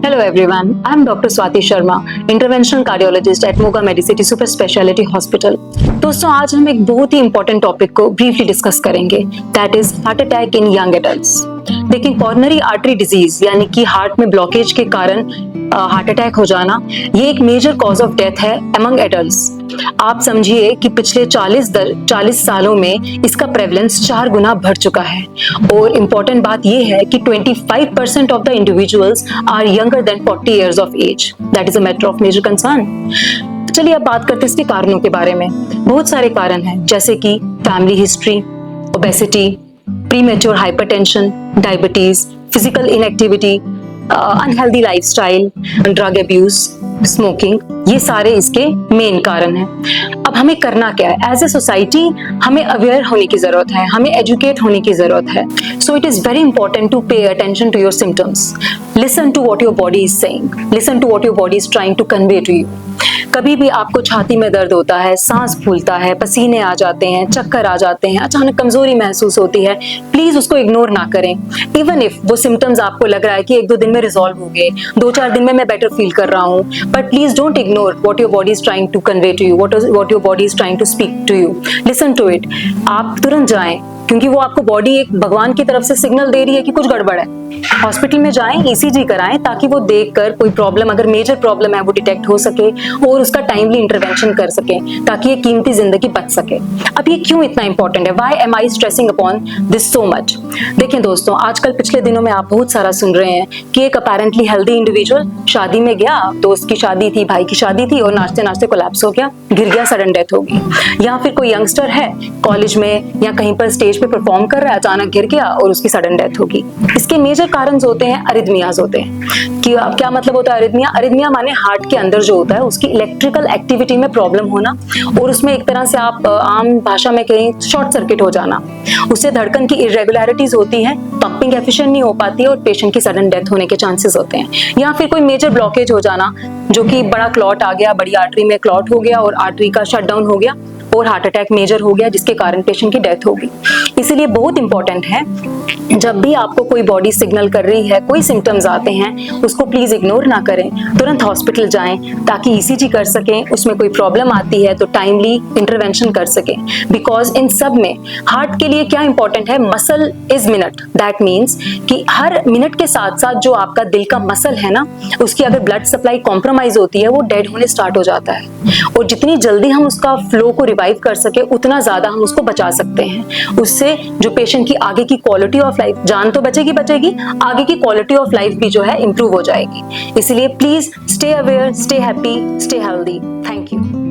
Hello everyone, I am Dr. Swati Sharma, interventional cardiologist at Moga Medicity Super Speciality Hospital. दोस्तों आज हम एक बहुत ही इंपॉर्टेंट टॉपिक को ब्रीफली डिस्कस करेंगे, that is heart attack in young adults. देखिए coronary artery disease यानी कि हार्ट में ब्लॉकेज के कारण हार्ट अटैक हो जाना ये एक मेजर कॉज ऑफ डेथ है अमंग एडल्ट्स। आप समझिए कि पिछले 40 सालों में इसका प्रेवलेंस 4 गुना बढ़ चुका है और इम्पोर्टेंट बात यह है कि 25% of the individuals are younger than 40 years of age. That is a matter of major concern. चलिए अब बात करते हैं इसके कारणों के बारे में। बहुत सारे कारण हैं जैसे कि family history, obesity, premature hypertension, diabetes, physical inactivity, unhealthy lifestyle, drug abuse, smoking, ये सारे इसके मेन कारण हैं। अब हमें करना क्या है? एज ए सोसाइटी हमें अवेयर होने की जरूरत है, हमें एजुकेट होने की जरूरत है। So it is very important to pay attention to your symptoms, listen to what your body is saying, listen to what your body is trying to convey to you. कभी भी आपको छाती में दर्द होता है, सांस फूलता है, पसीने आ जाते हैं, चक्कर आ जाते हैं, अचानक कमजोरी महसूस होती है, प्लीज उसको इग्नोर ना करें। इवन इफ वो सिम्टम्स आपको लग रहा है कि 1-2 दिन में रिजॉल्व हो गए, 2-4 दिन में मैं बेटर फील कर रहा हूँ, but please don't ignore what your body is trying to convey to you, what your body is trying to speak to you. Listen to it. आप तुरंत जाएं क्योंकि वो आपको बॉडी एक भगवान की तरफ से सिग्नल दे रही है कि कुछ गड़बड़ है। हॉस्पिटल में जाएं, ईसीजी कराएं ताकि वो देखकर कोई प्रॉब्लम, अगर मेजर प्रॉब्लम है, वो डिटेक्ट हो सके और उसका टाइमली इंटरवेंशन कर सकें ताकि ये कीमती जिंदगी बच सके। अब ये क्यों इतना इंपॉर्टेंट है? Why am I stressing upon this so much? देखें दोस्तों, आजकल पिछले दिनों में आप बहुत सारा सुन रहे हैं कि एक अपेरेंटली हेल्दी इंडिविजुअल शादी में गया, दोस्त की शादी थी, भाई की शादी थी, और नाचते नाचते कोलैप्स हो गया, गिर गया, सडन डेथ हो गई। या फिर कोई यंगस्टर है कॉलेज में या कहीं पर स्टेज पे परफॉर्म कर रहा है, अचानक गिर गया और उसकी सडन डेथ होगी। इसके मेजर कारण होते हैं अरिथमियाज होते हैं। कि क्या मतलब होता है अरिथमिया? अरिथमिया माने हार्ट के अंदर जो होता है उसकी इलेक्ट्रिकल एक्टिविटी में प्रॉब्लम होना, और उसमें एक तरह से आप आम भाषा में कहें शॉर्ट सर्किट हो जाना। उससे धड़कन की इरेगुलरिटीज होती हैं, पंपिंग एफिशिएंट नहीं हो पाती है और पेशेंट की सडन डेथ होने के चांसेस होते हैं। या फिर कोई मेजर ब्लॉकेज हो जाना, जो कि बड़ा क्लॉट आ गया, बड़ी आर्टरी में क्लॉट हो गया और आर्टरी का शटडाउन हो गया और हार्ट अटैक मेजर हो गया, जिसके कारण पेशेंट की डेथ होगी। इसीलिए बहुत इंपॉर्टेंट है, जब भी आपको कोई बॉडी सिग्नल कर रही है, कोई सिम्टम्स आते हैं, उसको प्लीज इग्नोर ना करें, तुरंत हॉस्पिटल जाएं ताकि ईसीजी कर सकें, उसमें कोई प्रॉब्लम आती है तो टाइमली इंटरवेंशन कर सकें। बिकॉज इन सब में हार्ट के लिए क्या इंपॉर्टेंट है? Muscle is minute. That means कि हर मिनट के साथ साथ जो आपका दिल का मसल है ना, उसकी अगर ब्लड सप्लाई कॉम्प्रोमाइज होती है, वो डेड होने स्टार्ट हो जाता है। और जितनी जल्दी हम उसका फ्लो को रिवाइव कर सके, उतना ज्यादा हम उसको बचा सकते हैं। उससे जो पेशेंट की आगे की क्वालिटी ऑफ लाइफ, जान तो बचेगी, आगे की क्वालिटी ऑफ लाइफ भी जो है इंप्रूव हो जाएगी। इसलिए please stay aware, stay happy, stay healthy. Thank you.